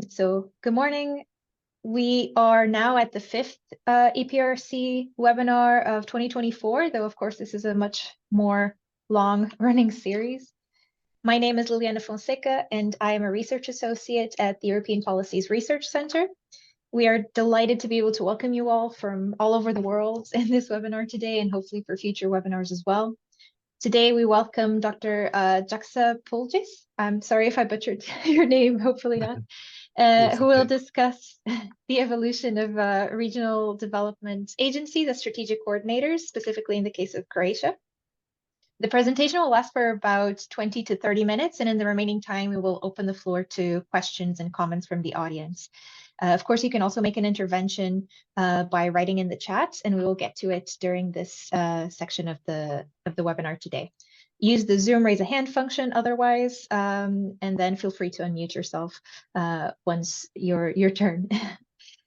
So good morning. We are now at the fifth EPRC webinar of 2024, though of course this is a much more long-running series. My name is Liliana Fonseca, and I am a research associate at the European Policies Research Center. We are delighted to be able to welcome you all from all over the world in this webinar today, and hopefully for future webinars as well. Today we welcome Dr. Jakša Puljiz. I'm sorry if I butchered your name, hopefully not. Who will discuss the evolution of regional development agencies as strategic coordinators, specifically in the case of Croatia. The presentation will last for about 20 to 30 minutes, and in the remaining time, we will open the floor to questions and comments from the audience. Of course, you can also make an intervention by writing in the chat, and we will get to it during this section of the webinar today. Use the Zoom raise a hand function otherwise, and then feel free to unmute yourself once your turn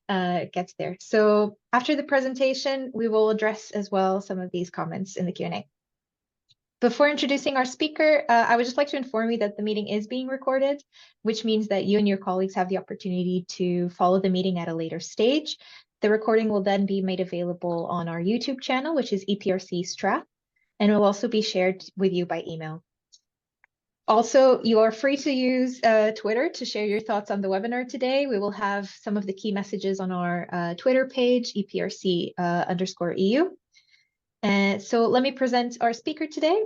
gets there. So after the presentation, we will address as well some of these comments in the Q&A. Before introducing our speaker, I would just like to inform you that the meeting is being recorded, which means that you and your colleagues have the opportunity to follow the meeting at a later stage. The recording will then be made available on our YouTube channel, which is EPRC Strat, and will also be shared with you by email. Also, you are free to use Twitter to share your thoughts on the webinar today. We will have some of the key messages on our Twitter page, EPRC_EU. So let me present our speaker today.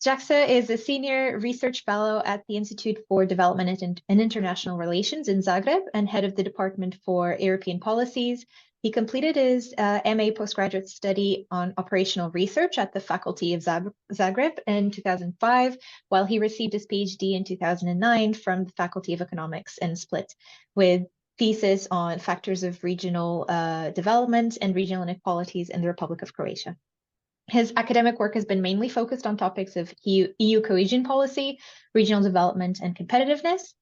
Jakša is a senior research fellow at the Institute for Development and International Relations in Zagreb and head of the Department for European Policies. He completed his MA postgraduate study on operational research at the Faculty of Zagreb in 2005, while he received his PhD in 2009 from the Faculty of Economics in Split, with thesis on factors of regional development and regional inequalities in the Republic of Croatia. His academic work has been mainly focused on topics of EU cohesion policy, regional development, and competitiveness.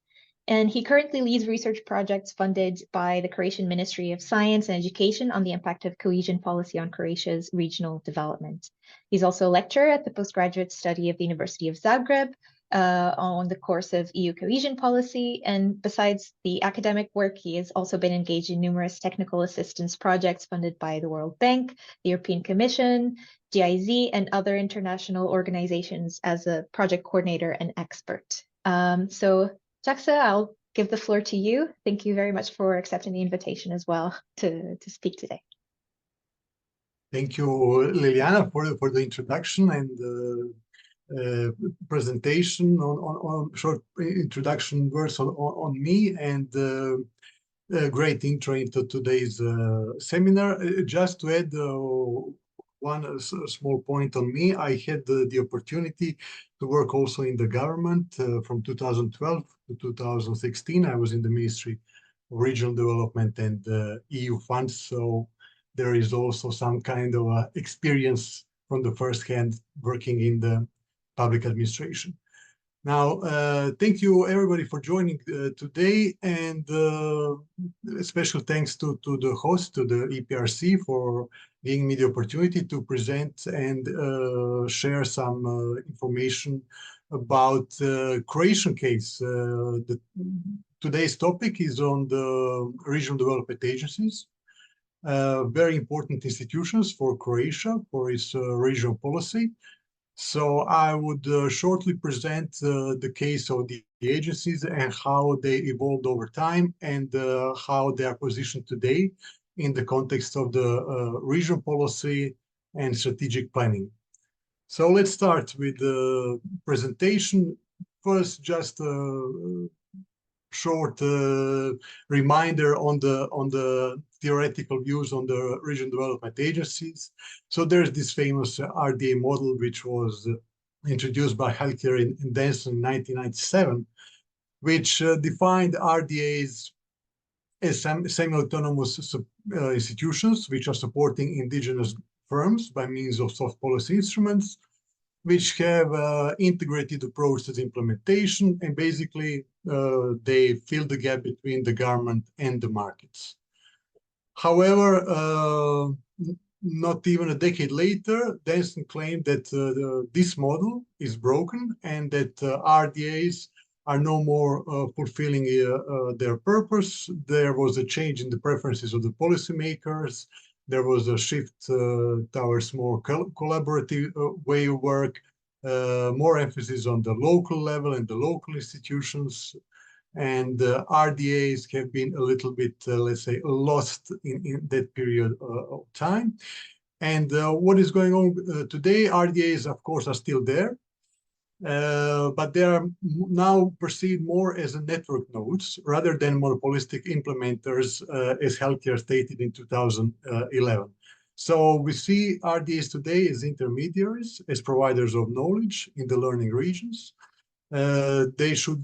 And he currently leads research projects funded by the Croatian Ministry of Science and Education on the impact of cohesion policy on Croatia's regional development. He's also a lecturer at the postgraduate study of the University of Zagreb on the course of EU cohesion policy. And besides the academic work, he has also been engaged in numerous technical assistance projects funded by the World Bank, the European Commission, GIZ, and other international organizations as a project coordinator and expert. So Jakša, I'll give the floor to you. Thank you very much for accepting the invitation as well to speak today. Thank you, Liliana, for the introduction and presentation on short introduction words on me, and a great intro into today's seminar. Just to add one small point on me, I had the opportunity to work also in the government from 2012 to 2016. I was in the Ministry of Regional Development and EU funds, so there is also some kind of experience from the first hand working in the public administration. Now, thank you everybody for joining today, and special thanks to the host, to the EPRC, for giving me the opportunity to present and share some information about the Croatian case. Today's topic is on the regional development agencies, very important institutions for Croatia, for its regional policy. So I would shortly present the case of the agencies and how they evolved over time, and how they are positioned today in the context of the regional policy and strategic planning. So let's start with the presentation. First, just a short reminder on the theoretical views on the regional development agencies. So there's this famous RDA model, which was introduced by Halker and Denson in 1997, which defined RDAs as semi-autonomous institutions which are supporting indigenous firms by means of soft policy instruments, which have integrated approach to the implementation, and basically they fill the gap between the government and the markets. However, not even a decade later, Denson claimed that this model is broken and that RDAs are no more fulfilling their purpose. There was a change in the preferences of the policymakers. There was a shift towards more collaborative way of work, more emphasis on the local level and the local institutions. And RDAs have been a little bit, let's say, lost in that period of time. And what is going on today? RDAs, of course, are still there, but they are now perceived more as a network nodes rather than monopolistic implementers, as Healthcare stated in 2011. So we see RDAs today as intermediaries, as providers of knowledge in the learning regions. They should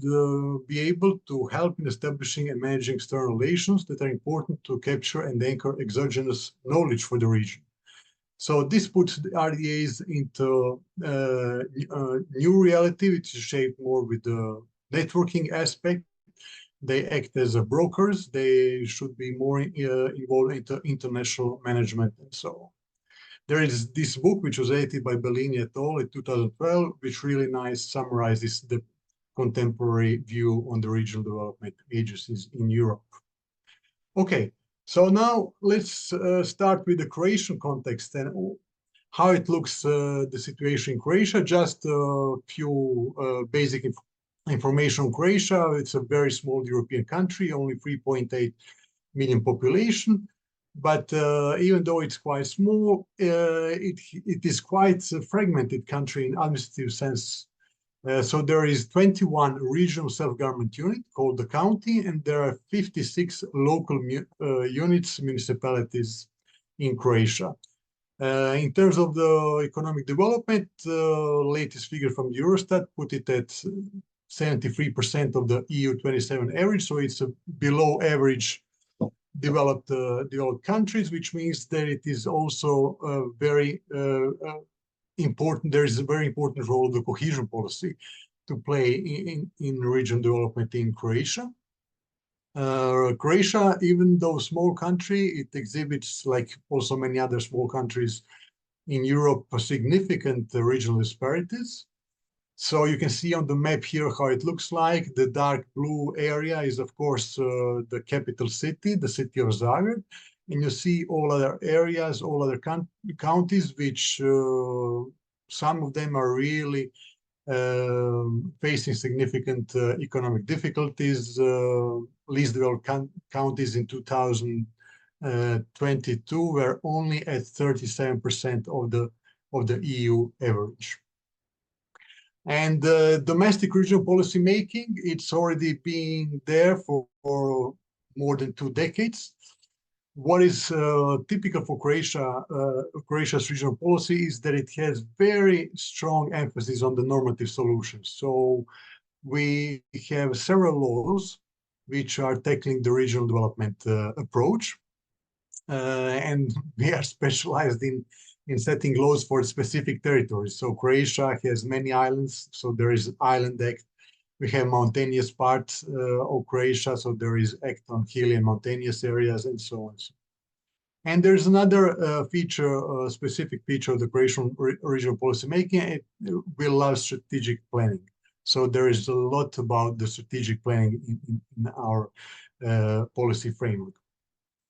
be able to help in establishing and managing external relations that are important to capture and anchor exogenous knowledge for the region. So this puts the RDAs into new reality, which is shaped more with the networking aspect. They act as brokers. They should be more involved into international management and so on. There is this book, which was edited by Bellini et al. In 2012, which really nice summarizes the contemporary view on the regional development agencies in Europe. Okay, so now let's start with the Croatian context and how it looks, the situation in Croatia. Just a few basic information on Croatia. It's a very small European country, only 3.8 million population. But even though it's quite small, it is quite a fragmented country in administrative sense. So there is 21 regional self-government units called the county, and there are 56 local units, municipalities in Croatia. In terms of the economic development, latest figure from Eurostat put it at 73% of the EU 27 average, so it's a below average developed countries, which means that it is also very important. There is a very important role of the cohesion policy to play in regional development in Croatia. Croatia, even though small country, it exhibits, like also many other small countries in Europe, significant regional disparities. So you can see on the map here how it looks like. The dark blue area is, of course, the capital city, the city of Zagreb. And you see all other areas, all other counties, which some of them are really facing significant economic difficulties. Least developed counties in 2022 were only at 37% of the EU average. And domestic regional policy making, it's already been there for more than 2 decades. What is typical for Croatia, Croatia's regional policy is that it has very strong emphasis on the normative solutions. So we have several laws which are tackling the regional development approach. And we are specialized in setting laws for specific territories. So Croatia has many islands, so there is Island Act. We have mountainous parts of Croatia, so there is Act on hilly and mountainous areas, and so on. And there's another feature, specific feature of the Croatian regional policy making. It will allow strategic planning. So there is a lot about the strategic planning in our policy framework.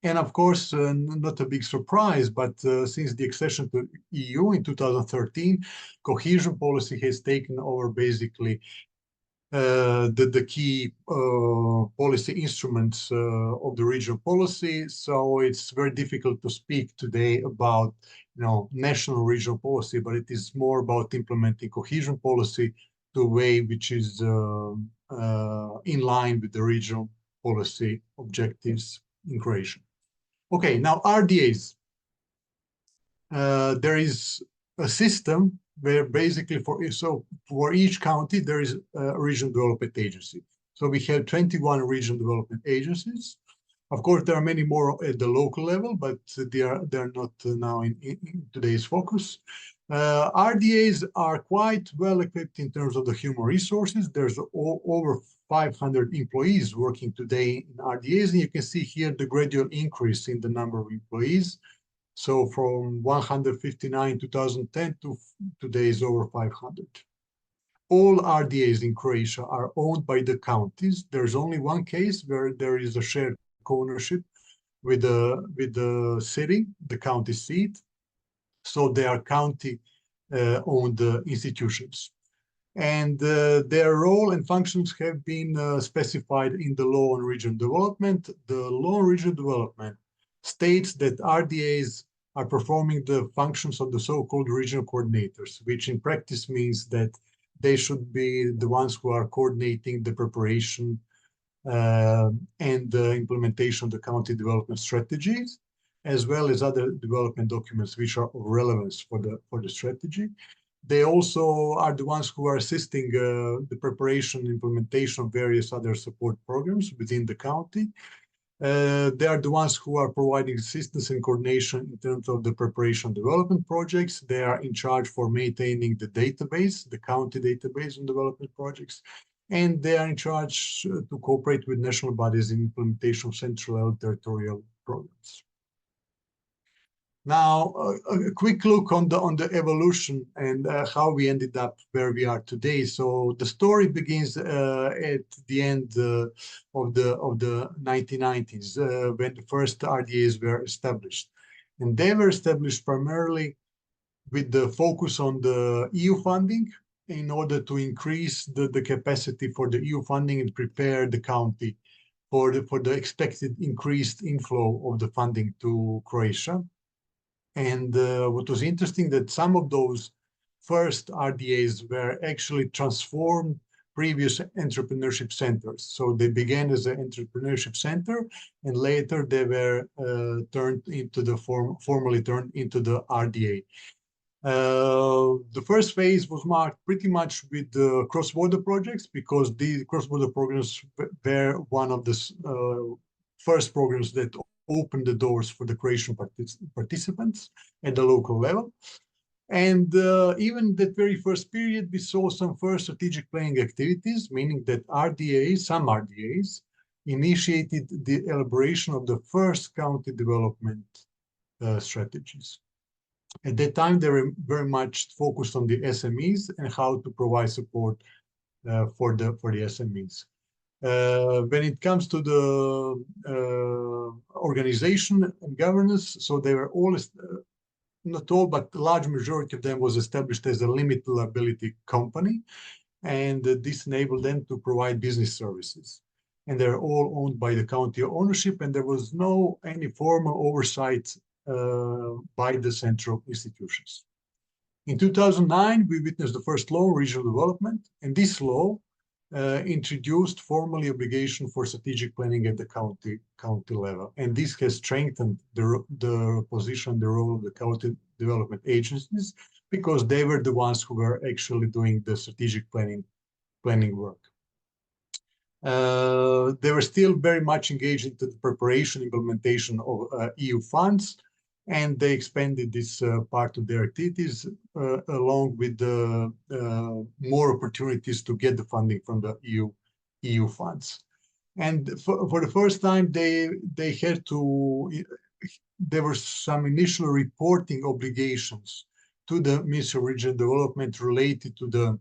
And of course, not a big surprise, but since the accession to EU in 2013, cohesion policy has taken over basically the key policy instruments of the regional policy. So it's very difficult to speak today about, national regional policy, but it is more about implementing cohesion policy to a way which is in line with the regional policy objectives in Croatia. Okay, now RDAs. There is a system where basically for each county there is a regional development agency. So we have 21 regional development agencies. Of course, there are many more at the local level, but they're not now in today's focus. RDAs are quite well equipped in terms of the human resources. There's over 500 employees working today in RDAs, and you can see here the gradual increase in the number of employees. So from 159 in 2010 to today is over 500. all RDAs in Croatia are owned by the counties. There's only one case where there is a shared ownership with the city, the county seat. So they are county owned institutions. And their role and functions have been specified in the law on regional development. The law on regional development states that RDAs are performing the functions of the so-called regional coordinators, which in practice means that they should be the ones who are coordinating the preparation and the implementation of the county development strategies, as well as other development documents which are of relevance for the strategy. They also are the ones who are assisting the preparation and implementation of various other support programs within the county. They are the ones who are providing assistance and coordination in terms of the preparation of development projects. They are in charge for maintaining the database, the county database on development projects. And they are in charge to cooperate with national bodies in implementation of central and territorial programs. Now, a quick look on the evolution and how we ended up where we are today. So the story begins at the end of the 1990s when the first RDAs were established, and they were established primarily with the focus on the EU funding in order to increase the capacity for the EU funding and prepare the county for the expected increased inflow of the funding to Croatia. And what was interesting that some of those first RDAs were actually transformed previous entrepreneurship centers. So they began as an entrepreneurship center, and later they were turned into the formally turned into the RDA. The first phase was marked pretty much with the cross-border projects, because the cross-border programs were one of the first programs that opened the doors for the Croatian participants at the local level. And even that very first period, we saw some first strategic planning activities, meaning that some RDAs, initiated the elaboration of the first county development strategies. At that time, they were very much focused on the SMEs and how to provide support for the SMEs. When it comes to the organization and governance, so they were all, not all, but the large majority of them was established as a limited liability company, and this enabled them to provide business services. And they're all owned by the county ownership, and there was no any formal oversight by the central institutions. In 2009, we witnessed the first law on regional development, and this law introduced formally obligation for strategic planning at the county level. And this has strengthened the position, the role of the county development agencies, because they were the ones who were actually doing the strategic planning work. They were still very much engaged into the preparation, implementation of EU funds, and they expanded this part of their activities along with the more opportunities to get the funding from the EU funds. And for the first time, there were some initial reporting obligations to the Ministry of Regional Development related to the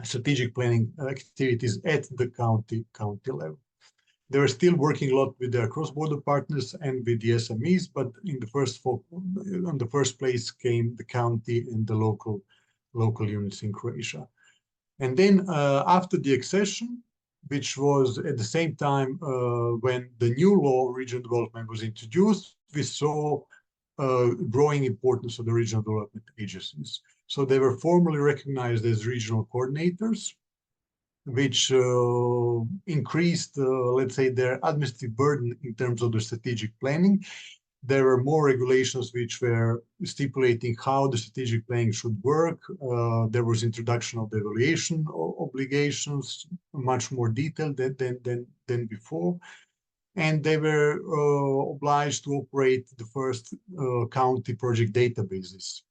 strategic planning activities at the county level. They were still working a lot with their cross-border partners and with the SMEs, but on the first place came the county and the local units in Croatia. And then after the accession, which was at the same time when the new law on regional development was introduced, we saw growing importance of the regional development agencies. So they were formally recognized as regional coordinators, which increased, let's say, their administrative burden in terms of the strategic planning. There were more regulations which were stipulating how the strategic planning should work. There was introduction of the evaluation obligations, much more detailed than before. And they were obliged to operate the first county project databases.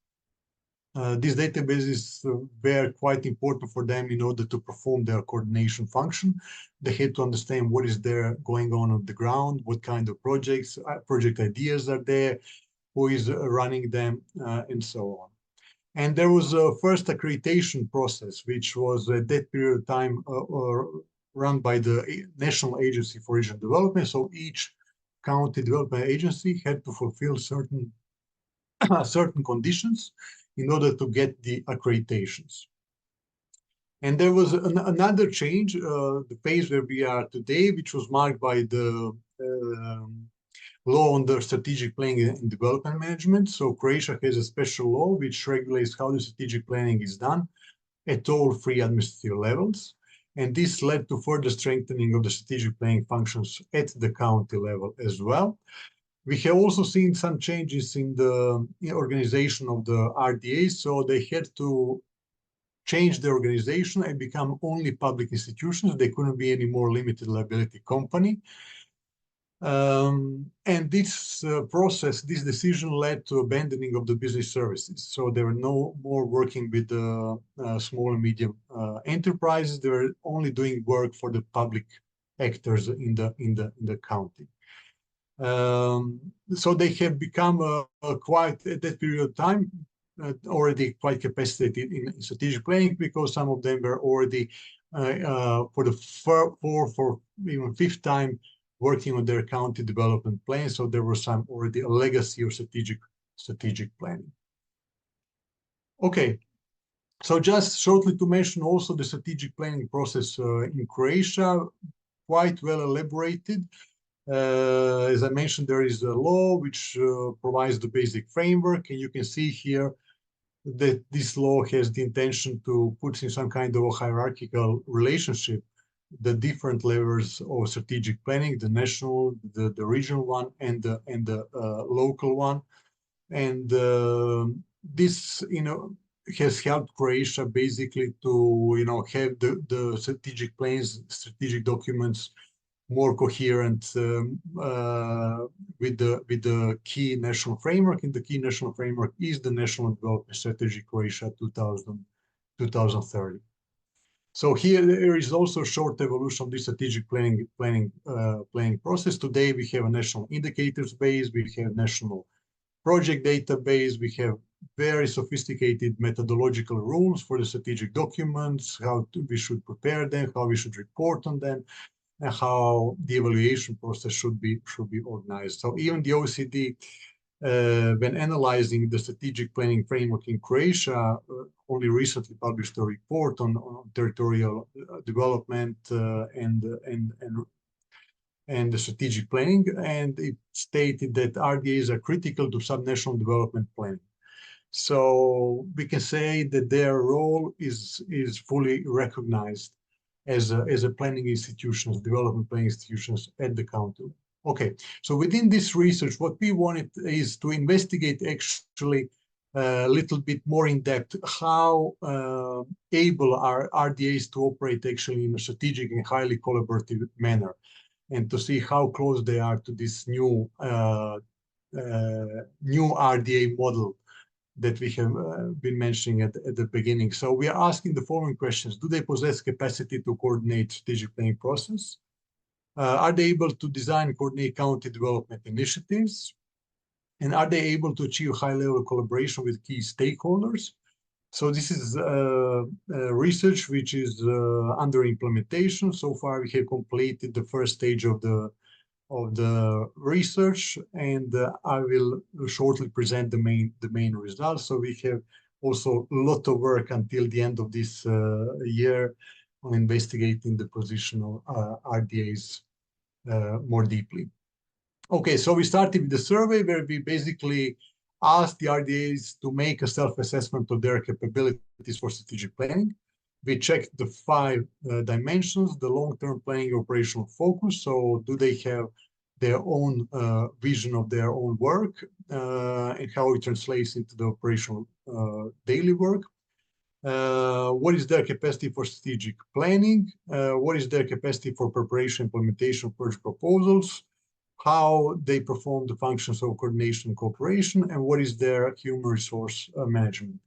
These databases were quite important for them in order to perform their coordination function. They had to understand what is there going on the ground, what kind of project ideas are there, who is running them, and so on. And there was a first accreditation process, which was at that period of time run by the National Agency for Regional Development. So each county development agency had to fulfill certain conditions in order to get the accreditations. And there was another change, the phase where we are today, which was marked by the law on the strategic planning and development management. So Croatia has a special law which regulates how the strategic planning is done at all three administrative levels. And this led to further strengthening of the strategic planning functions at the county level as well. We have also seen some changes in the organization of the RDA, so they had to change the organization and become only public institutions. They couldn't be any more limited liability company. And this process, this decision led to abandoning of the business services. So they were no more working with the small and medium enterprises. They were only doing work for the public actors in the county. So they have become quite, at that period of time, already quite capacitated in strategic planning, because some of them were already for the fourth or even fifth time working on their county development plan. So there was some already a legacy of strategic planning. Okay, so just shortly to mention also the strategic planning process in Croatia, quite well elaborated. As I mentioned, there is a law which provides the basic framework, and you can see here that this law has the intention to put in some kind of a hierarchical relationship the different levels of strategic planning, the national, the regional one, and the local one. And this, has helped Croatia basically to, have the strategic plans, strategic documents more coherent with the key national framework. And the key national framework is the National Development Strategy Croatia 2030. So here there is also a short evolution of the strategic planning process. Today we have a national indicators base, we have national project database, we have very sophisticated methodological rules for the strategic documents, we should prepare them, how we should report on them, and how the evaluation process should be organized. So even the OECD, when analyzing the strategic planning framework in Croatia, only recently published a report on territorial development and the strategic planning, and it stated that RDAs are critical to subnational development planning. So we can say that their role is fully recognized as a planning institutions, development planning institutions at the county. Okay, so within this research, what we wanted is to investigate actually a little bit more in depth how able are RDAs to operate actually in a strategic and highly collaborative manner, and to see how close they are to this new RDA model that we have been mentioning at the beginning. So we are asking the following questions. Do they possess capacity to coordinate strategic planning process? Are they able to design and coordinate county development initiatives? And are they able to achieve high level of collaboration with key stakeholders? So this is research which is under implementation. So far we have completed the first stage of the research, and I will shortly present the main results. So we have also a lot of work until the end of this year on investigating the position of RDAs more deeply. Okay, so we started with the survey where we basically asked the RDAs to make a self-assessment of their capabilities for strategic planning. We checked the 5 dimensions, the long-term planning operational focus. So do they have their own vision of their own work and how it translates into the operational daily work? What is their capacity for strategic planning? What is their capacity for preparation, implementation of project proposals? How they perform the functions of coordination and cooperation? And what is their human resource management?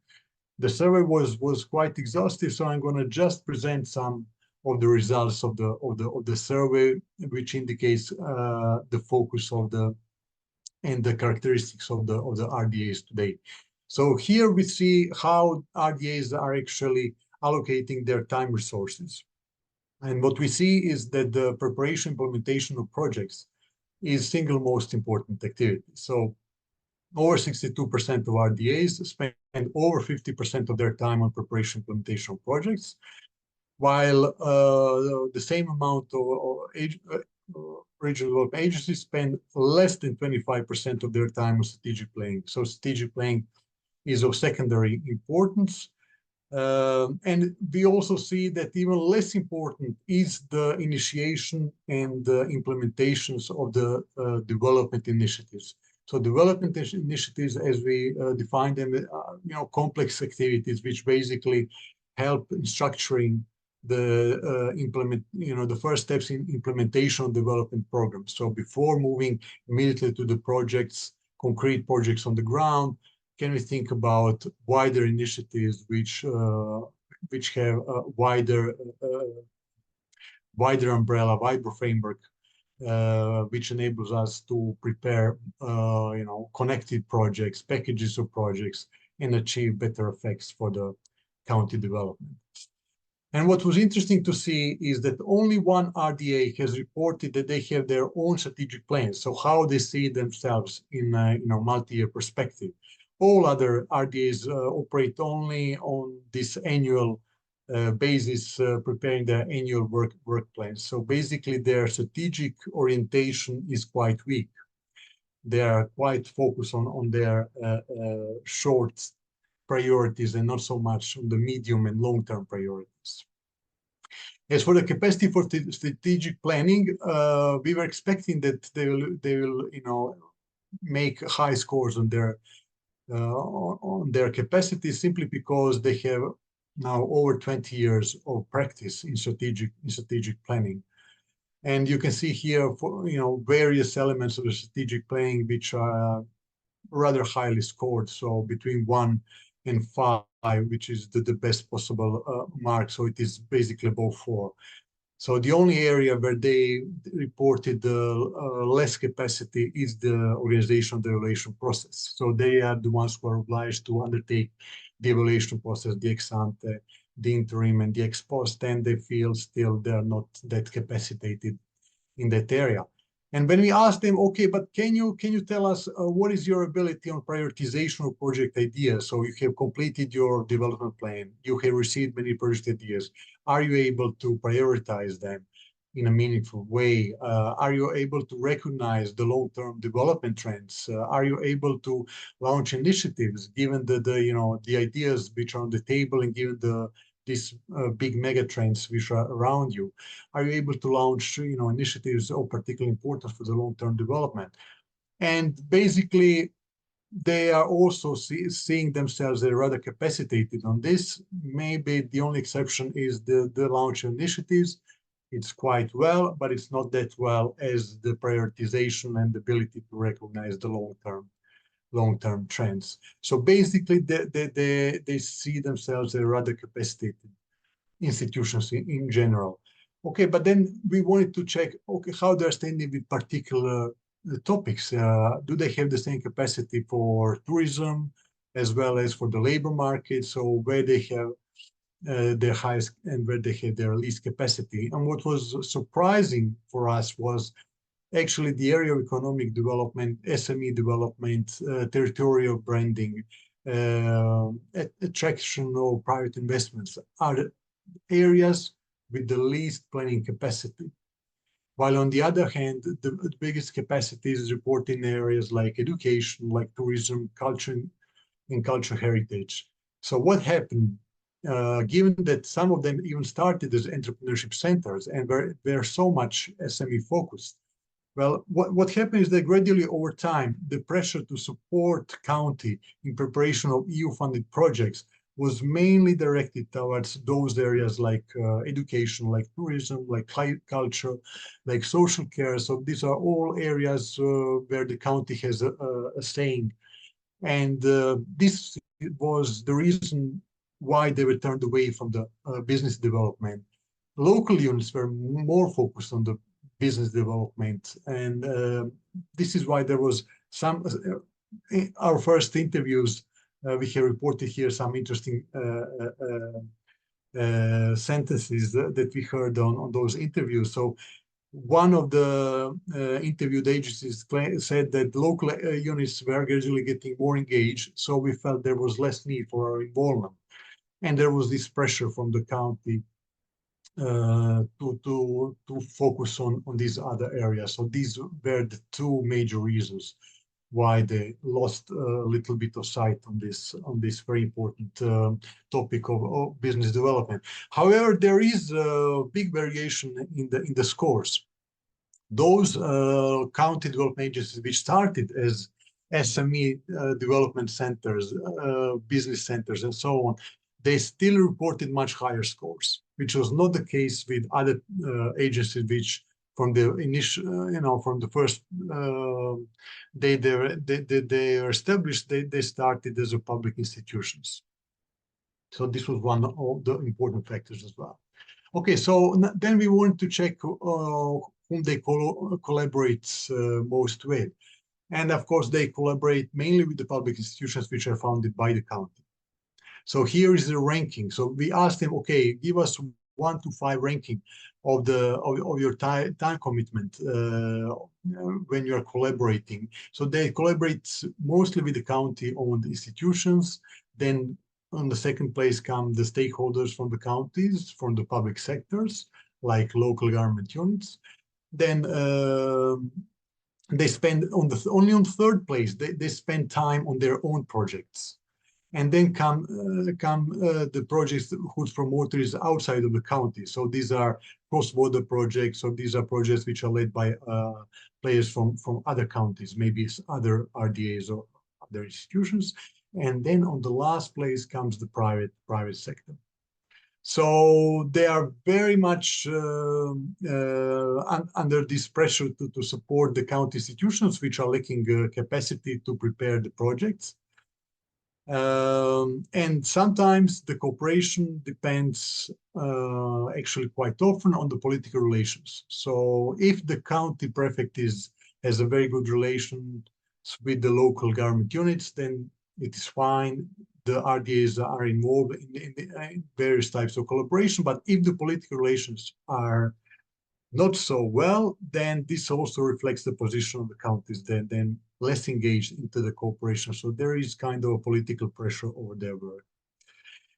The survey was quite exhaustive, so I'm going to just present some of the results of the survey, which indicates the focus of the characteristics of the RDAs today. So here we see how RDAs are actually allocating their time resources. And what we see is that the preparation implementation of projects is single most important activity. So over 62% of RDAs spend over 50% of their time on preparation implementation of projects, while the same amount of regional development agencies spend less than 25% of their time on strategic planning. So strategic planning is of secondary importance. And we also see that even less important is the initiation and the implementations of the development initiatives. So development initiatives, as we define them, complex activities which basically help in structuring the the first steps in implementation of development programs. So before moving immediately to the projects, concrete projects on the ground, can we think about wider initiatives which have a wider umbrella, wider framework, which enables us to prepare connected projects, packages of projects, and achieve better effects for the county development. And what was interesting to see is that only one RDA has reported that they have their own strategic plans, so how they see themselves in a multi-year perspective. All other RDAs operate only on this annual basis, preparing their annual work plans. So basically, their strategic orientation is quite weak. They are quite focused on their short priorities and not so much on the medium and long-term priorities. As for the capacity for strategic planning, we were expecting that they will make high scores on their capacity simply because they have now over 20 years of practice in strategic planning. And you can see here various elements of the strategic planning which are rather highly scored, so between 1 and 5, which is the best possible mark. So it is basically above 4. So the only area where they reported less capacity is the organization of the evaluation process. So they are the ones who are obliged to undertake the evaluation process, the ex ante, the interim, and the ex post, and they feel still they are not that capacitated in that area. And when we asked them, okay, but can you tell us what is your ability on prioritization of project ideas? So you have completed your development plan, you have received many project ideas. Are you able to prioritize them in a meaningful way? Are you able to recognize the long-term development trends? Are you able to launch initiatives given the ideas which are on the table and given these big mega trends which are around you? Are you able to launch initiatives of particular importance for the long-term development? And basically, they are also seeing themselves as rather capacitated on this. Maybe the only exception is the launch initiatives. It's quite well, but it's not that well as the prioritization and the ability to recognize the long-term trends. So basically, they see themselves as rather capacitated institutions in general. Okay, but then we wanted to check, okay, how they're standing with particular topics. Do they have the same capacity for tourism as well as for the labor market? So where they have their highest and where they have their least capacity. And what was surprising for us was actually the area of economic development, SME development, territorial branding, attraction of private investments are the areas with the least planning capacity. While on the other hand, the biggest capacity is reported in areas like education, like tourism, culture, and cultural heritage. So what happened, given that some of them even started as entrepreneurship centers and were so much SME focused? Well, what happened is that gradually over time, the pressure to support county in preparation of EU-funded projects was mainly directed towards those areas like education, like tourism, like culture, like social care. So these are all areas where the county has a saying. And this was the reason why they were turned away from the business development. Local units were more focused on the business development. And this is why there was our first interviews we have reported here some interesting sentences that we heard on those interviews. So one of the interviewed agencies said that local units were gradually getting more engaged, so we felt there was less need for our involvement. And there was this pressure from the county to focus on these other areas. So these were the two major reasons why they lost a little bit of sight on this very important topic of business development. However, there is a big variation in the scores. Those county development agencies which started as SME development centers, business centers, and so on, they still reported much higher scores, which was not the case with other agencies which from the initial, from the first day they were established, they started as a public institutions. So this was one of the important factors as well. Okay, so then we want to check whom they collaborate most with. And of course, they collaborate mainly with the public institutions which are founded by the county. So here is the ranking. So we asked them, okay, give us 1 to 5 ranking of your time commitment when you are collaborating. So they collaborate mostly with the county-owned institutions. Then on the second place come the stakeholders from the counties, from the public sectors, like local government units. Then they spend only on third place. They spend time on their own projects. And then come the projects whose promoter is outside of the county. So these are cross-border projects, or these are projects which are led by players from other counties, maybe other RDAs or other institutions. And then on the last place comes the private sector. So they are very much under this pressure to support the county institutions, which are lacking capacity to prepare the projects. And sometimes the cooperation depends actually quite often on the political relations. So if the county prefect has a very good relation with the local government units, then it is fine. The RDAs are involved in various types of collaboration. But if the political relations are not so well, then this also reflects the position of the counties, then less engaged into the cooperation. So there is kind of a political pressure over their work.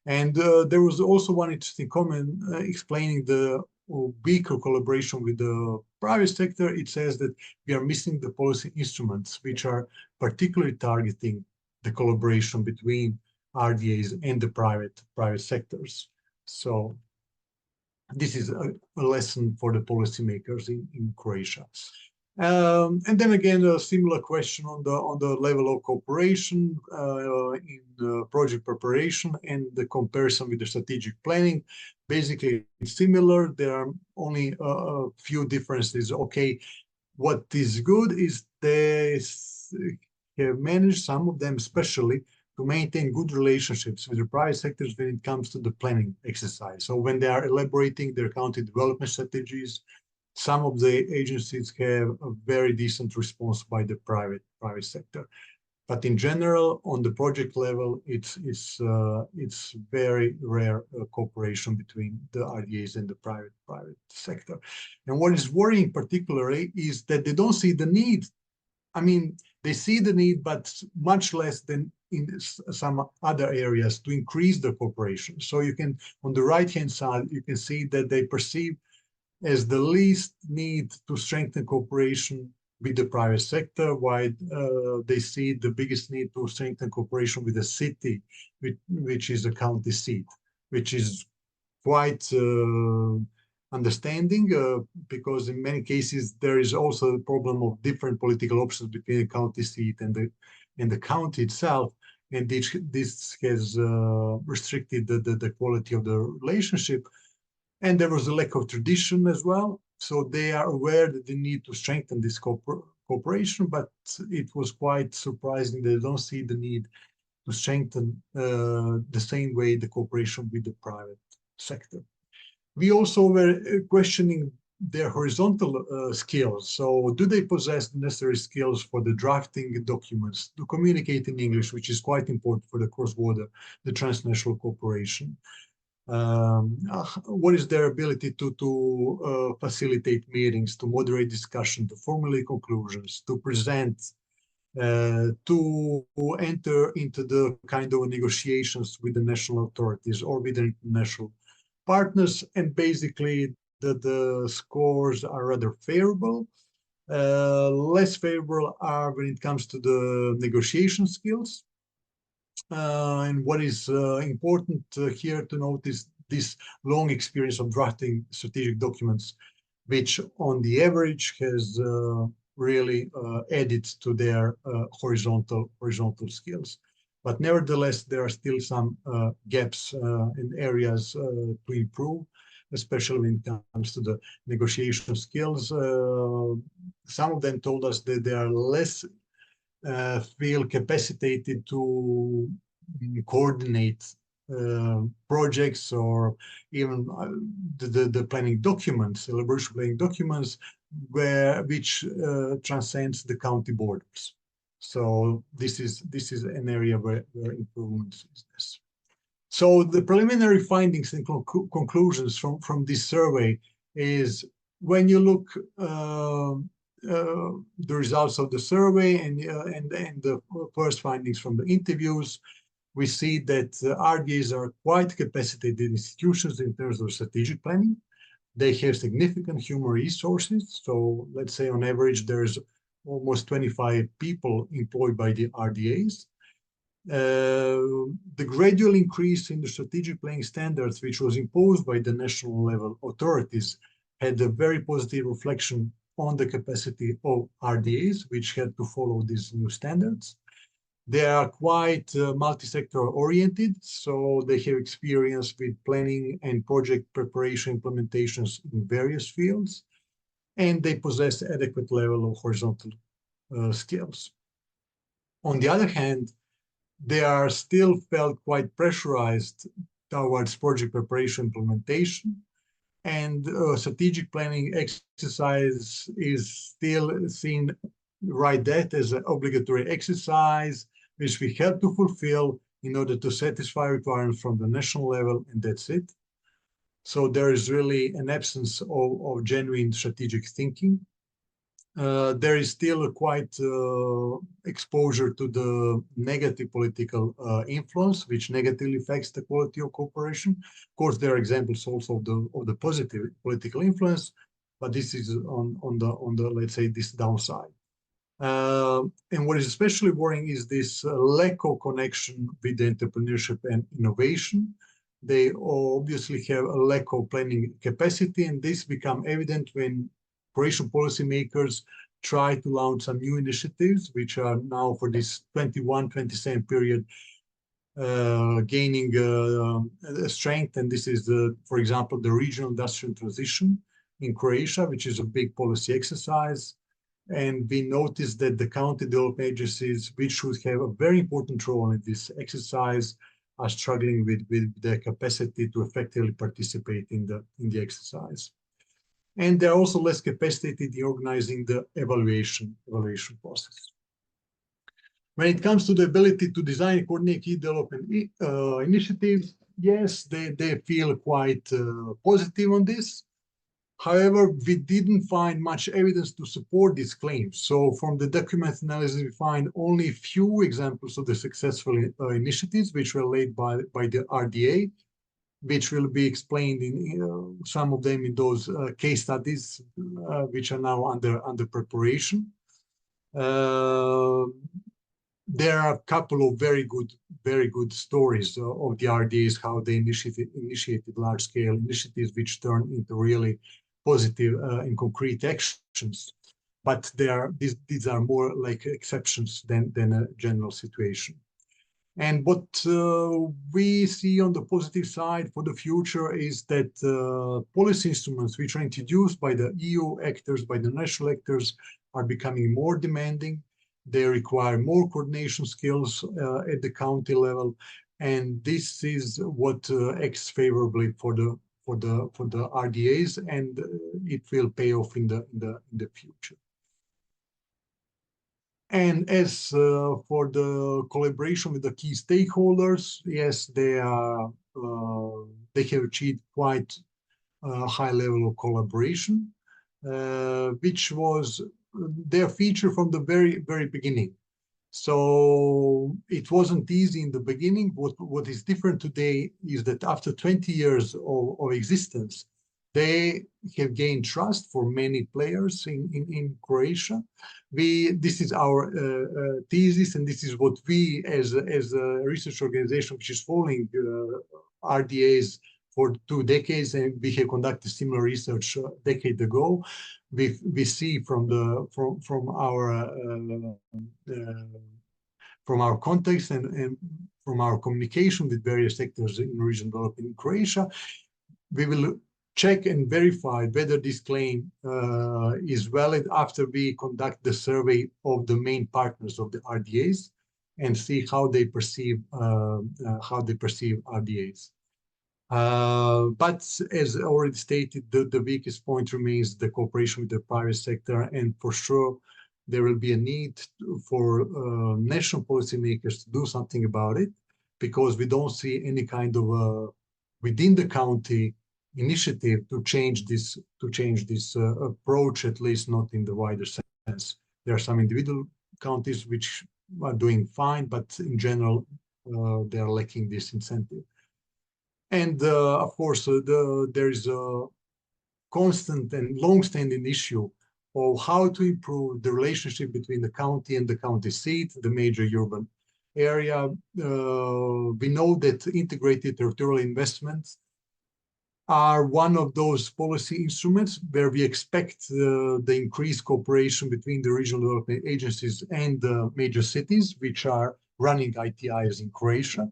And there was also one interesting comment explaining the weaker collaboration with the private sector. It says that we are missing the policy instruments which are particularly targeting the collaboration between RDAs and the private sectors. So this is a lesson for the policymakers in Croatia. And then again, a similar question on the level of cooperation in the project preparation and the comparison with the strategic planning. Basically, it's similar. There are only a few differences. Okay, what is good is they have managed, some of them especially, to maintain good relationships with the private sectors when it comes to the planning exercise. So when they are elaborating their county development strategies, some of the agencies have a very decent response by the private sector. But in general, on the project level, it's very rare cooperation between the RDAs and the private sector. And what is worrying particularly is that they don't see the need. I mean, they see the need, but much less than in some other areas to increase the cooperation. So you can, on the right-hand side, you can see that they perceive as the least need to strengthen cooperation with the private sector, while they see the biggest need to strengthen cooperation with the city, which is a county seat, which is quite understanding because in many cases there is also a problem of different political options between the county seat and the county itself, and this has restricted the quality of the relationship. And there was a lack of tradition as well. So they are aware that they need to strengthen this cooperation, but it was quite surprising they don't see the need to strengthen the same way the cooperation with the private sector. We also were questioning their horizontal skills. So do they possess the necessary skills for the drafting documents, to communicate in English, which is quite important for the cross-border, the transnational cooperation? What is their ability to facilitate meetings, to moderate discussion, to formulate conclusions, to present, to enter into the kind of negotiations with the national authorities or with the international partners, and basically the scores are rather favorable. Less favorable are when it comes to the negotiation skills. And what is important here to note is this long experience of drafting strategic documents, which on the average has really added to their horizontal skills. But nevertheless, there are still some gaps in areas to improve, especially when it comes to the negotiation skills. Some of them told us that they are less feel capacitated to coordinate projects or even the planning documents, elaboration planning documents, which transcends the county borders. So this is an area where improvement is necessary. So the preliminary findings and conclusions from this survey is, when you look the results of the survey and the first findings from the interviews, we see that RDAs are quite capacitated institutions in terms of strategic planning. They have significant human resources. So let's say on average, there's almost 25 people employed by the RDAs. The gradual increase in the strategic planning standards, which was imposed by the national level authorities, had a very positive reflection on the capacity of RDAs, which had to follow these new standards. They are quite multi-sector oriented, so they have experience with planning and project preparation implementations in various fields, and they possess adequate level of horizontal skills. On the other hand, they are still felt quite pressurized towards project preparation implementation, and strategic planning exercise is still seen right that as an obligatory exercise, which we have to fulfill in order to satisfy requirements from the national level, and that's it. So there is really an absence of genuine strategic thinking. There is still a quite exposure to the negative political influence, which negatively affects the quality of cooperation. Of course, there are examples also of the positive political influence, but this is on the let's say this downside. And what is especially worrying is this lack of connection with the entrepreneurship and innovation. They obviously have a lack of planning capacity, and this becomes evident when Croatian policymakers try to launch some new initiatives, which are now for this 21-27 period gaining strength. And this is, for example, the regional industrial transition in Croatia, which is a big policy exercise. And we noticed that the county development agencies, which should have a very important role in this exercise, are struggling with their capacity to effectively participate in the exercise. And they're also less capacitated in organizing the evaluation process. When it comes to the ability to design and coordinate key development initiatives, yes, they feel quite positive on this. However, we didn't find much evidence to support these claims. So from the document analysis, we find only a few examples of the successful initiatives which were led by the RDA, which will be explained in some of them in those case studies, which are now under preparation. There are a couple of very good stories of the RDAs, how they initiated large-scale initiatives which turned into really positive and concrete actions. But these are more like exceptions than a general situation. And what we see on the positive side for the future is that policy instruments which are introduced by the EU actors, by the national actors, are becoming more demanding. They require more coordination skills at the county level. And this is what acts favorably for the RDAs, and it will pay off in the future. And as for the collaboration with the key stakeholders, yes, they have achieved quite a high level of collaboration, which was their feature from the very beginning. So it wasn't easy in the beginning. What is different today is that after 20 years of existence, they have gained trust for many players in Croatia. This is our thesis, and this is what we, as a research organization which is following RDAs for 2 decades, and we have conducted similar research a decade ago. We see from our context and from our communication with various sectors in regional development in Croatia, we will check and verify whether this claim is valid after we conduct the survey of the main partners of the RDAs and see how they perceive RDAs. But as already stated, the weakest point remains the cooperation with the private sector, and for sure there will be a need for national policymakers to do something about it, because we don't see any kind of within the county initiative to change this approach, at least not in the wider sense. There are some individual counties which are doing fine, but in general they are lacking this incentive. And of course, there is a constant and long-standing issue of how to improve the relationship between the county and the county seat, the major urban area. We know that integrated territorial investments are one of those policy instruments where we expect the increased cooperation between the regional development agencies and the major cities, which are running ITIs in Croatia.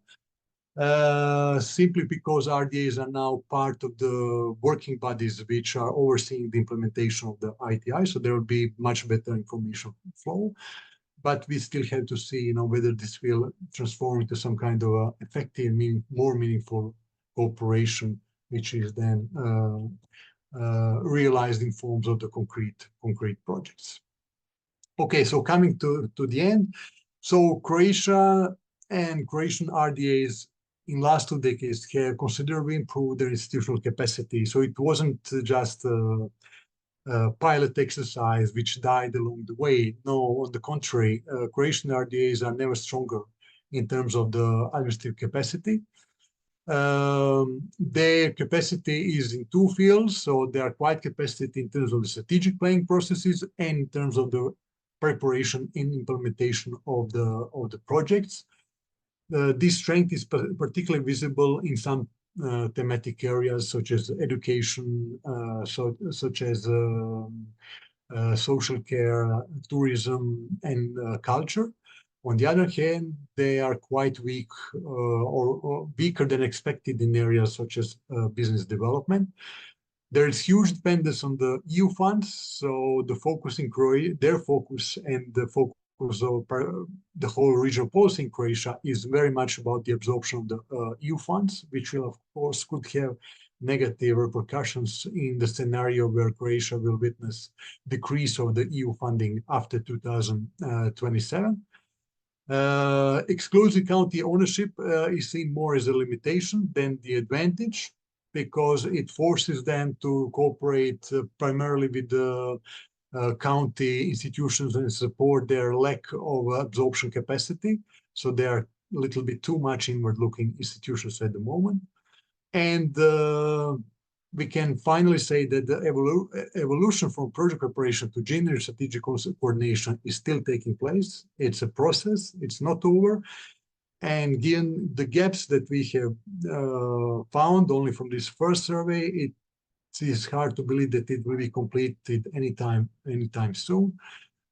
Simply because RDAs are now part of the working bodies which are overseeing the implementation of the ITI, so there will be much better information flow. But we still have to see, whether this will transform into some kind of effective, more meaningful cooperation, which is then realized in forms of the concrete projects. Okay, so coming to the end, so Croatia and Croatian RDAs in last 2 decades have considerably improved their institutional capacity. So it wasn't just a pilot exercise which died along the way. No, on the contrary, Croatian RDAs are never stronger in terms of the administrative capacity. Their capacity is in 2 fields, so they are quite capacity in terms of the strategic planning processes and in terms of the preparation and implementation of the projects. This strength is particularly visible in some thematic areas such as education, such as social care, tourism, and culture. On the other hand, they are quite weak or weaker than expected in areas such as business development. There is huge dependence on the EU funds, so the focus in Croatia, their focus and the focus of the whole regional policy in Croatia is very much about the absorption of the EU funds, which will, of course, could have negative repercussions in the scenario where Croatia will witness decrease of the EU funding after 2027. Exclusive county ownership is seen more as a limitation than the advantage, because it forces them to cooperate primarily with the county institutions and support their lack of absorption capacity. So they are a little bit too much inward-looking institutions at the moment. And we can finally say that the evolution from project preparation to genuine strategic coordination is still taking place. It's a process. It's not over. And given the gaps that we have found only from this first survey, it is hard to believe that it will be completed anytime soon.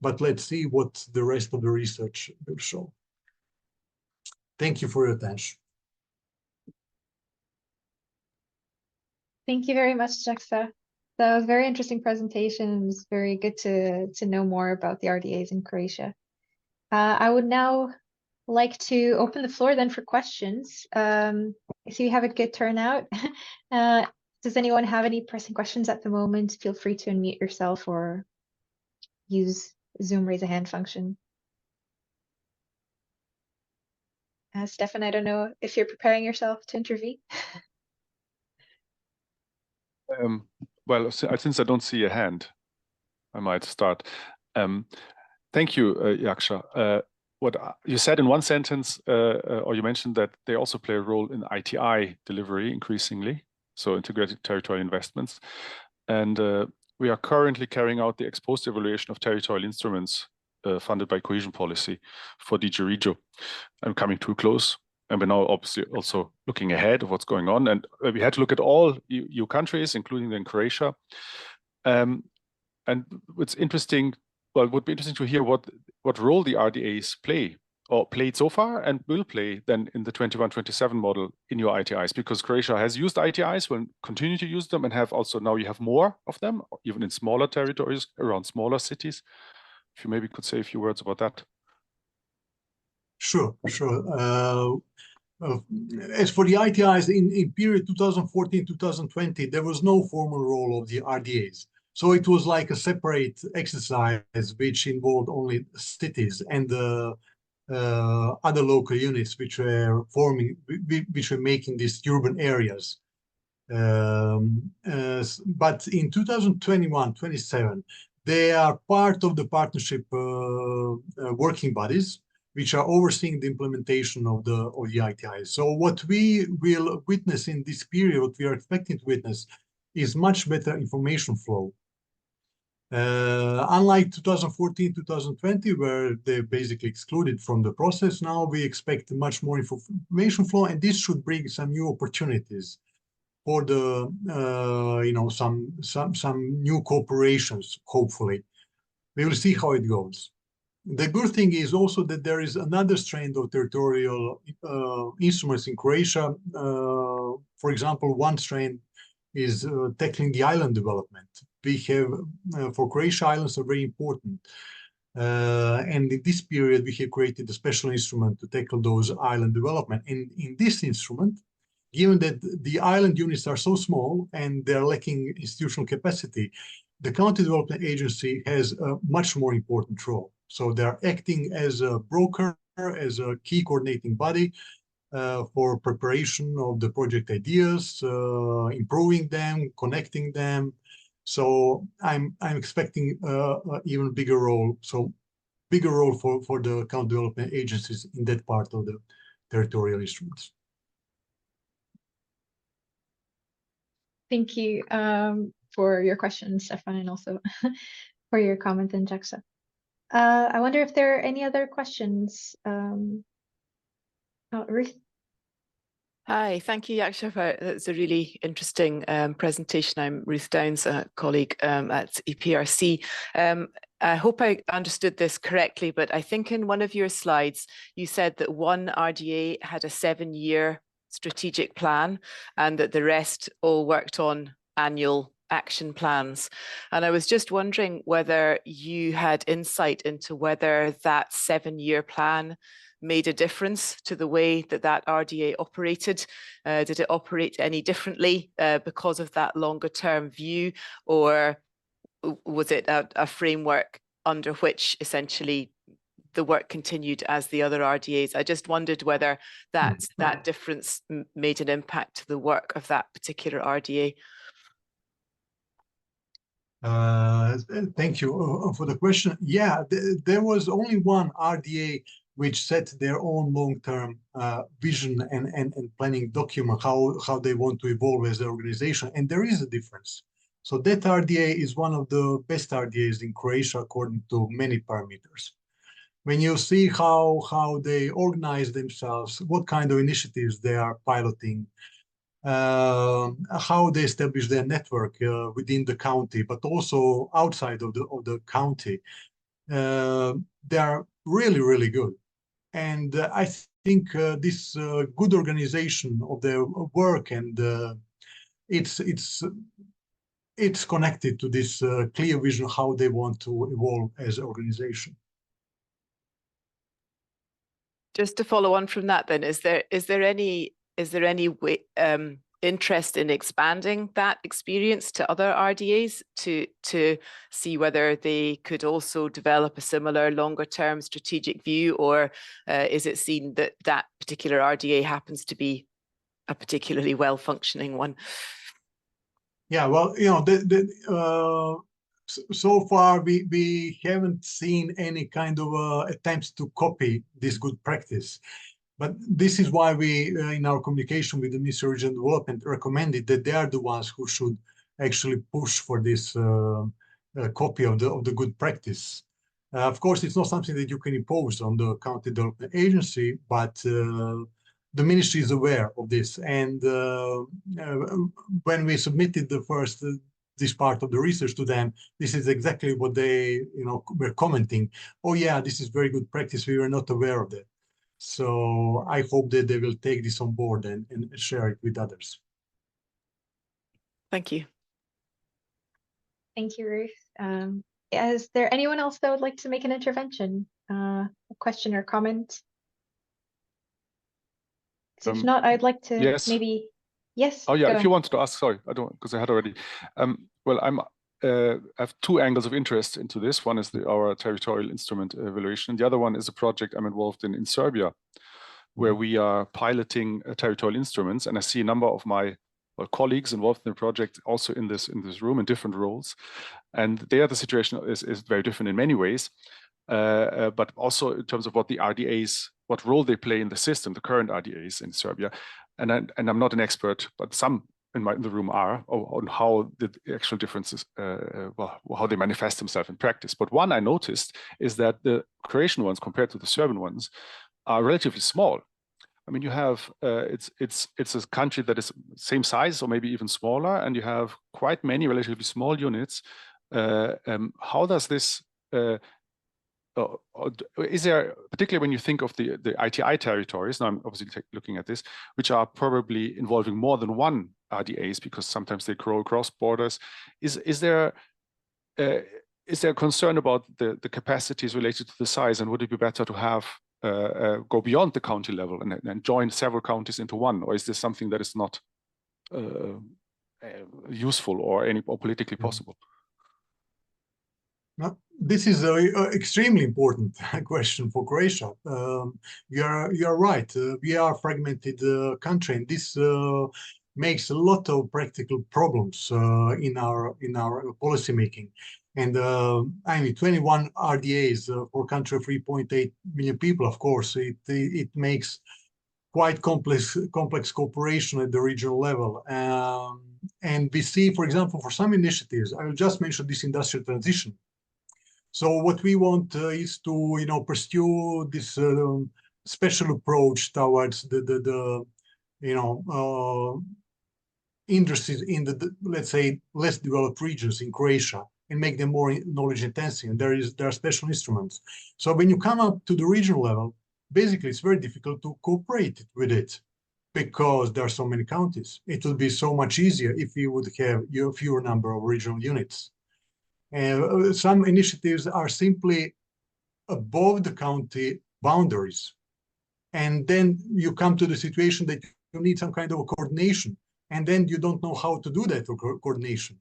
But let's see what the rest of the research will show. Thank you for your attention. Thank you very much, Jakša. That was a very interesting presentation. It was very good to know more about the RDAs in Croatia. I would now like to open the floor then for questions. I see we have a good turnout. Does anyone have any pressing questions at the moment? Feel free to unmute yourself or use Zoom raise a hand function. Stefan, I don't know if you're preparing yourself to intervene. Well, since I don't see a hand, I might start. Thank you, Jakša. What you said in one sentence, or you mentioned that they also play a role in ITI delivery increasingly, so integrated territorial investments. And we are currently carrying out the ex-post evaluation of territorial instruments funded by cohesion policy for DG Regio. I'm coming too close. And we're now obviously also looking ahead of what's going on. And we had to look at all EU countries, including then Croatia. And what's interesting, well, it would be interesting to hear what role the RDAs play or played so far and will play then in the 21-27 model in your ITIs, because Croatia has used ITIs, will continue to use them, and have also now you have more of them, even in smaller territories around smaller cities. If you maybe could say a few words about that. Sure. As for the ITIs in period 2014-2020, there was no formal role of the RDAs. So it was like a separate exercise which involved only cities and other local units which were making these urban areas. But in 2021-27, they are part of the partnership working bodies, which are overseeing the implementation of the ITI. So what we will witness in this period, what we are expecting to witness, is much better information flow. Unlike 2014-2020, where they basically excluded from the process, now we expect much more information flow, and this should bring some new opportunities for the some new cooperations. Hopefully, we will see how it goes. The good thing is also that there is another strand of territorial instruments in Croatia. For example, one strand is tackling the island development. We have, for Croatia, islands are very important. And in this period, we have created a special instrument to tackle those island development. And in this instrument, given that the island units are so small and they're lacking institutional capacity, the County Development Agency has a much more important role. So they're acting as a broker, as a key coordinating body for preparation of the project ideas, improving them, connecting them. So I'm expecting even bigger role. So bigger role for the County Development Agencies in that part of the territorial instruments. Thank you for your question, Stefan, and also for your comment, and Jakša. I wonder if there are any other questions. Ruth? Hi, thank you, Jakša. That's a really interesting presentation. I'm Ruth Downs, a colleague at EPRC. I hope I understood this correctly, but I think in one of your slides, you said that one RDA had a 7-year strategic plan and that the rest all worked on annual action plans. And I was just wondering whether you had insight into whether that 7-year plan made a difference to the way that that RDA operated. Did it operate any differently because of that longer term view, or was it a framework under which essentially the work continued as the other RDAs? I just wondered whether that difference made an impact to the work of that particular RDA. Thank you for the question. Yeah, there was only one RDA which set their own long-term vision and planning document, how they want to evolve as an organization, and there is a difference. So that RDA is one of the best RDAs in Croatia according to many parameters. When you see how they organize themselves, what kind of initiatives they are piloting, how they establish their network within the county, but also outside of the county, they are really, really good. And I think this good organization of their work, and it's connected to this clear vision how they want to evolve as an organization. Just to follow on from that, then, is there any way, interest in expanding that experience to other RDAs to see whether they could also develop a similar longer-term strategic view, or is it seen that that particular RDA happens to be a particularly well-functioning one? Yeah, well, so far we haven't seen any kind of attempts to copy this good practice. But this is why we, in our communication with the Ministry of Regional Development, recommended that they are the ones who should actually push for this copy of the good practice. Of course, it's not something that you can impose on the county development agency, but the ministry is aware of this. And when we submitted the first this part of the research to them, this is exactly what they were commenting. Oh yeah, this is very good practice. We were not aware of that. So I hope that they will take this on board and share it with others. Thank you. Thank you, Ruth. Is there anyone else that would like to make an intervention, a question or comment? If not, I'd like to maybe. Yes. Oh yeah, if you wanted to ask, sorry, I don't, because I had already. Well, I have two angles of interest into this. One is our territorial instrument evaluation. The other one is a project I'm involved in Serbia, where we are piloting territorial instruments, and I see a number of my colleagues involved in the project also in this room in different roles, and there the situation is very different in many ways, but also in terms of what the RDAs, what role they play in the system, the current RDAs in Serbia, and I'm not an expert, but some in the room are on how the actual differences, how they manifest themselves in practice. But one I noticed is that the Croatian ones compared to the Serbian ones are relatively small. I mean, you have it's a country that is same size or maybe even smaller, and you have quite many relatively small units. How does this? Is there, particularly when you think of the ITI territories, now I'm obviously looking at this, which are probably involving more than one RDAs because sometimes they grow across borders. Is there concern about the capacities related to the size, and would it be better to have go beyond the county level and join several counties into one, or is this something that is not useful or politically possible? No, this is an extremely important question for Croatia. You are right. We are a fragmented country, and this makes a lot of practical problems in our policy making. And I mean, 21 RDAs for a country of 3.8 million people. Of course, it makes quite complex cooperation at the regional level. And we see, for example, for some initiatives, I will just mention this industrial transition. So what we want is to, pursue this special approach towards the industries in the, let's say, less developed regions in Croatia and make them more knowledge intensive. And there are special instruments. So when you come up to the regional level, basically it's very difficult to cooperate with it because there are so many counties. It will be so much easier if you would have a fewer number of regional units. And some initiatives are simply above the county boundaries. And then you come to the situation that you need some kind of a coordination. And then you don't know how to do that coordination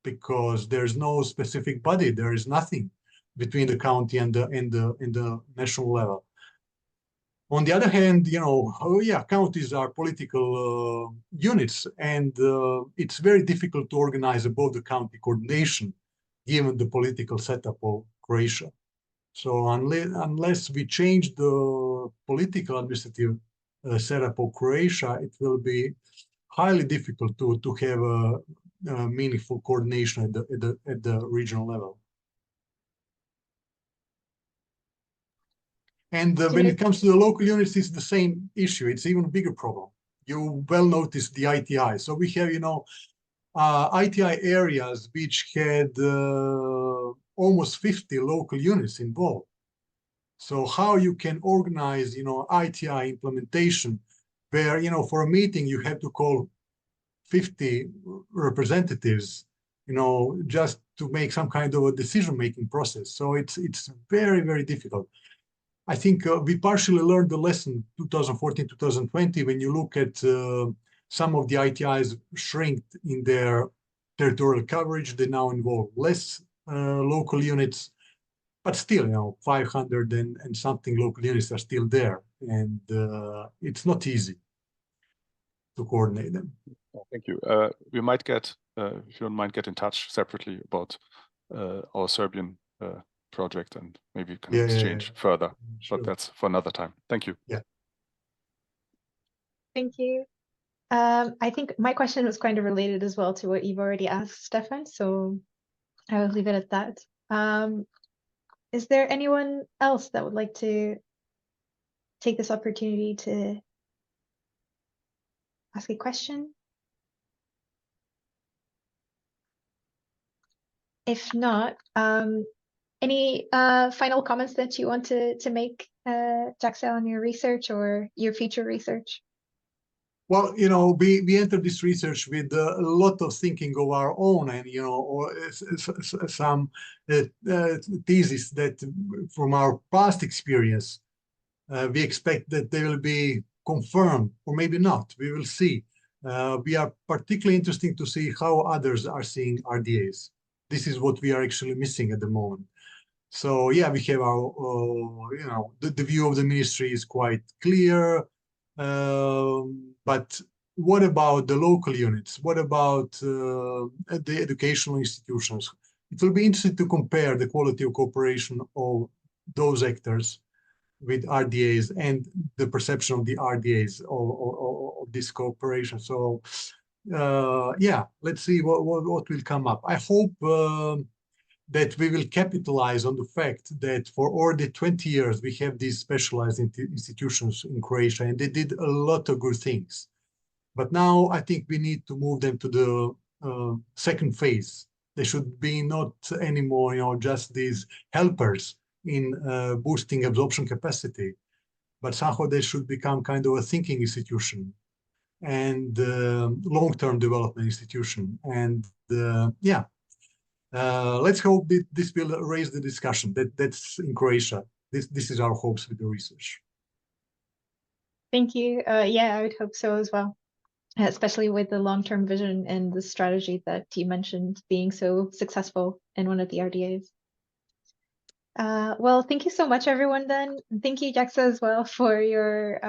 because there's no specific body. There is nothing between the county and the national level. On the other hand, counties are political units, and it's very difficult to organize above the county coordination given the political setup of Croatia. So unless we change the political administrative setup of Croatia, it will be highly difficult to have a meaningful coordination at the regional level. And when it comes to the local units, it's the same issue. It's even a bigger problem. You well noticed the ITI. So we have, ITI areas which had almost 50 local units involved. So how you can organize, ITI implementation where, for a meeting you have to call 50 representatives, just to make some kind of a decision-making process. So it's very, very difficult. I think we partially learned the lesson 2014, 2020 when you look at some of the ITIs shrinked in their territorial coverage. They now involve less local units, but still, 500 and something local units are still there, and it's not easy to coordinate them. Thank you. We might get, if you don't mind, get in touch separately about our Serbian project, and maybe we can exchange further. Sure. But that's for another time. Thank you. Yeah. Thank you. I think my question was kind of related as well to what you've already asked, Stefan, so I will leave it at that. Is there anyone else that would like to take this opportunity to ask a question? If not, any final comments that you want to make, Jakša, on your research or your future research? Well, we entered this research with a lot of thinking of our own, and or some thesis that from our past experience, we expect that they will be confirmed, or maybe not. We will see. We are particularly interested to see how others are seeing RDAs. This is what we are actually missing at the moment. So yeah, we have our, the view of the ministry is quite clear. But what about the local units? What about the educational institutions? It will be interesting to compare the quality of cooperation of those actors with RDAs and the perception of the RDAs of this cooperation. So yeah, let's see what will come up. I hope that we will capitalize on the fact that for already 20 years, we have these specialized institutions in Croatia, and they did a lot of good things. But now I think we need to move them to the second phase. They should be not anymore, just these helpers in boosting absorption capacity, but somehow they should become kind of a thinking institution and long-term development institution. And yeah, let's hope that this will raise the discussion. That's in Croatia. This is our hopes with the research. Thank you. Yeah, I would hope so as well, especially with the long-term vision and the strategy that you mentioned being so successful in one of the RDAs. Well, thank you so much, everyone. Then thank you, Jakša, as well, for your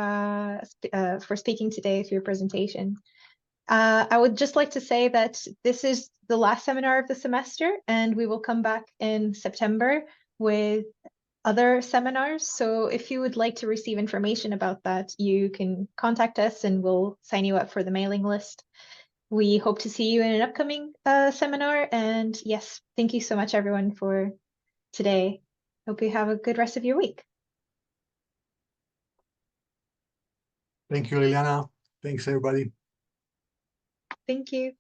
for speaking today, for your presentation. I would just like to say that this is the last seminar of the semester, and we will come back in September with other seminars. So if you would like to receive information about that, you can contact us and we'll sign you up for the mailing list. We hope to see you in an upcoming seminar. And yes, thank you so much, everyone, for today. Hope you have a good rest of your week. Thank you, Liliana. Thanks, everybody. Thank you.